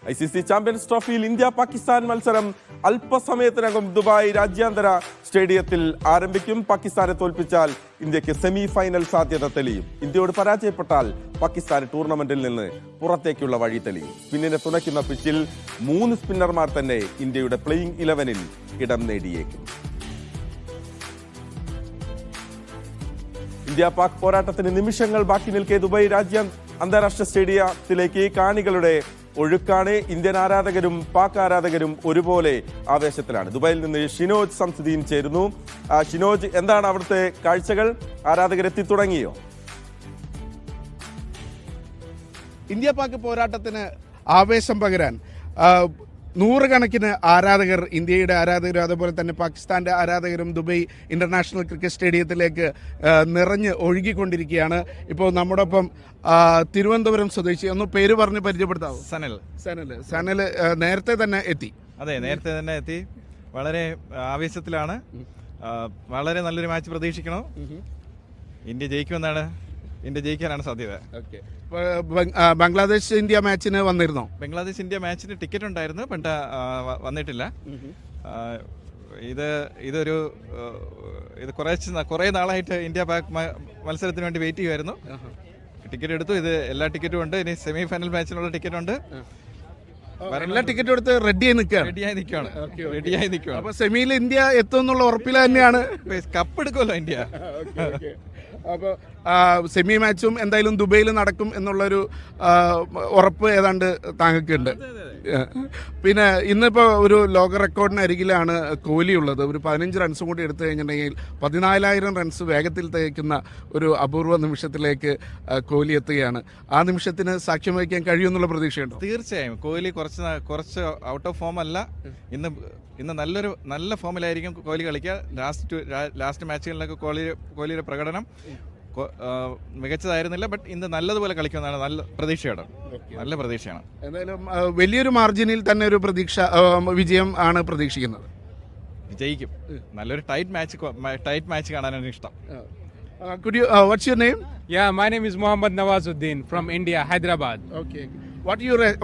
ICC champions ട്രോഫിയിൽ India Pakistan മത്സരം അല്പസമയത്തിനകം ദുബായ് രാജ്യാന്തര സ്റ്റേഡിയത്തിൽ ആരംഭിക്കും. പാകിസ്ഥാനെ തോൽപ്പിച്ചാൽ ഇന്ത്യക്ക് സെമി ഫൈനൽ സാധ്യത തെളിയും. ഇന്ത്യയോട് പരാജയപ്പെട്ടാൽ പാകിസ്ഥാൻ ടൂർണമെന്റിൽ നിന്ന് പുറത്തേക്കുള്ള വഴി തെളിയും. സ്പിന്നിനെ തുണയ്ക്കുന്ന പിച്ചിൽ 3 സ്പിന്നർമാർ തന്നെ ഇന്ത്യയുടെ പ്ലേയിങ് 11-ൽ ഇടം നേടിയേക്കും. ഇന്ത്യ പാക് പോരാട്ടത്തിന് നിമിഷങ്ങൾ ബാക്കി നിൽക്കെ ദുബായ് അന്താരാഷ്ട്ര സ്റ്റേഡിയത്തിലേക്ക് കാണികളുടെ ഒഴുക്കാണ്. ഇന്ത്യൻ ആരാധകരും പാക് ആരാധകരും ഒരുപോലെ ആവേശത്തിലാണ്. ദുബായിൽ നിന്ന് ഷിനോജ് സംസുദ്ദീൻ ചേരുന്നു. ഷിനോജ്, എന്താണ് അവിടുത്തെ കാഴ്ചകൾ? ആരാധകരെത്തി തുടങ്ങിയോ? ഇന്ത്യ പാക് പോരാട്ടത്തിന് ആവേശം പകരാൻ നൂറുകണക്കിന് ആരാധകർ, ഇന്ത്യയുടെ ആരാധകരും അതുപോലെ തന്നെ പാകിസ്ഥാന്റെ ആരാധകരും ദുബായ് ഇന്റർനാഷണൽ ക്രിക്കറ്റ് സ്റ്റേഡിയത്തിലേക്ക് നിറഞ്ഞ് ഒഴുകിക്കൊണ്ടിരിക്കുകയാണ്. ഇപ്പോൾ നമ്മോടൊപ്പം തിരുവനന്തപുരം സ്വദേശി, ഒന്ന് പേര് പറഞ്ഞ് പരിചയപ്പെടുത്താവോ? സനൽ നേരത്തെ തന്നെ എത്തി. അതെ, നേരത്തെ തന്നെ എത്തി. വളരെ ആവേശത്തിലാണ്. വളരെ നല്ലൊരു മാച്ച് പ്രതീക്ഷിക്കണം. ഇന്ത്യ ജയിക്കാനാണ് സാധ്യത. ബംഗ്ലാദേശ് ഇന്ത്യ മാച്ചിന് വന്നിരുന്നോ? ബംഗ്ലാദേശ് ഇന്ത്യ മാച്ചിന് ടിക്കറ്റ് ഉണ്ടായിരുന്നു, പക്ഷേ വന്നിട്ടില്ല. ഇത് കുറേ നാളായിട്ട് ഇന്ത്യ പാക് മത്സരത്തിന് വേണ്ടി വെയിറ്റ് ചെയ്യുമായിരുന്നു. ടിക്കറ്റ് എടുത്തു. ഇത് എല്ലാ ടിക്കറ്റും ഉണ്ട്. ഇനി സെമി ഫൈനൽ മാച്ചിനുള്ള ടിക്കറ്റ് ഉണ്ട്. എല്ലാ ടിക്കറ്റും എടുത്ത് റെഡിയായി നിൽക്കുകയാണ്. അപ്പൊ സെമിയിൽ ഇന്ത്യ എത്തുമെന്നുള്ള ഉറപ്പിൽ തന്നെയാണ്. കപ്പ് എടുക്കുമല്ലോ ഇന്ത്യ. അപ്പോൾ സെമി മാച്ചും എന്തായാലും ദുബൈയിൽ നടക്കും എന്നുള്ളൊരു ഉറപ്പ് ഏതാണ്ട് താങ്കൾക്കുണ്ട്. പിന്നെ ഇന്നിപ്പോൾ ഒരു ലോക റെക്കോർഡിനരികിലാണ് കോഹ്ലി ഉള്ളത്. ഒരു 15 റൺസും കൂടി എടുത്തു കഴിഞ്ഞിട്ടുണ്ടെങ്കിൽ 14,000 റൺസ് വേഗത്തിൽ തേക്കുന്ന ഒരു അപൂർവ നിമിഷത്തിലേക്ക് കോഹ്ലി എത്തുകയാണ്. ആ നിമിഷത്തിന് സാക്ഷ്യം വഹിക്കാൻ കഴിയുമെന്നുള്ള പ്രതീക്ഷയുണ്ടോ? തീർച്ചയായും. കോഹ്ലി കുറച്ച് ഔട്ട് ഓഫ് ഫോം അല്ല. ഇന്ന് നല്ല ഫോമിലായിരിക്കും കോഹ്ലി കളിക്കുക. ലാസ്റ്റ് മാച്ചുകളിലൊക്കെ കോഹ്ലിയുടെ പ്രകടനം മികച്ചതായിരുന്നില്ല. ബട്ട് ഇന്ന് നല്ലതുപോലെ കളിക്കുമെന്നാണ് നല്ല പ്രതീക്ഷയാണ്. എന്തായാലും വലിയൊരു മാർജിനിൽ തന്നെ ഒരു വിജയം ആണ് പ്രതീക്ഷിക്കുന്നത്. ജയിക്കും. നല്ലൊരു ടൈറ്റ് മാച്ച് കാണാനാണ് ഇഷ്ടം. What's your name? Yeah, my name is Mohammad Nawazuddin from India, Hyderabad. Okay.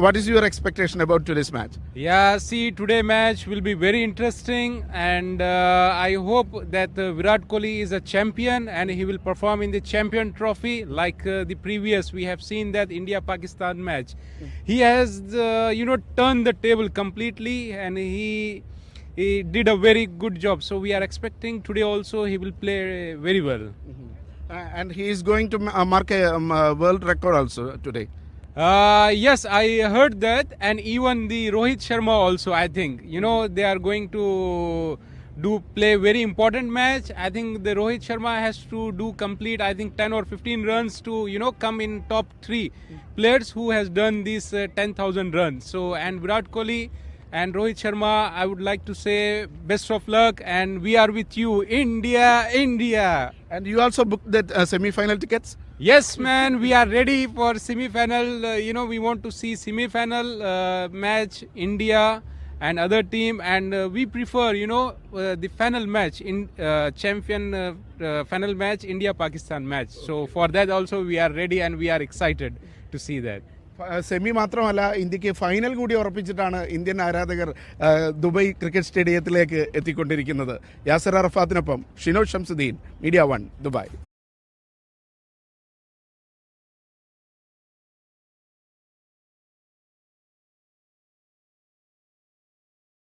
What is your expectation about today's match? Yeah, see, today match will be very interesting, and I hope that Virat Kohli is a champion and he will perform in the champion trophy like the previous. We have seen that India-Pakistan match. He has, turned the table completely, and he did a very good job. So we are expecting today also he will play very well. And he is going to mark a world record also today. Yes, I heard that, and even the Rohit Sharma also, I think. They are going to play very important match. I think the Rohit Sharma has to complete 10 or 15 runs to come in top 3 players who has done these 10,000 runs. So, and Virat Kohli and Rohit Sharma, I would like to say best of luck, and we are with you, India. And you also booked that semi-final tickets? Yes, man, we are ready for semi-final. We want to see semi-final match, India and other team, and we prefer, the final match in champion final match, India-Pakistan match. So for that also we are ready and we are excited to see that. Semi മാത്രമല്ല, ഇന്ത്യക്ക് final കൂടി ഉറപ്പിച്ചിട്ടാണ് Indian ആരാധകർ Dubai cricket സ്റ്റേഡിയത്തിലേക്ക് എത്തിക്കൊണ്ടിരിക്കുന്നത്. യാസർ അറഫാത്തിനൊപ്പം Shinoj Shamsuddeen, media 1, Dubai.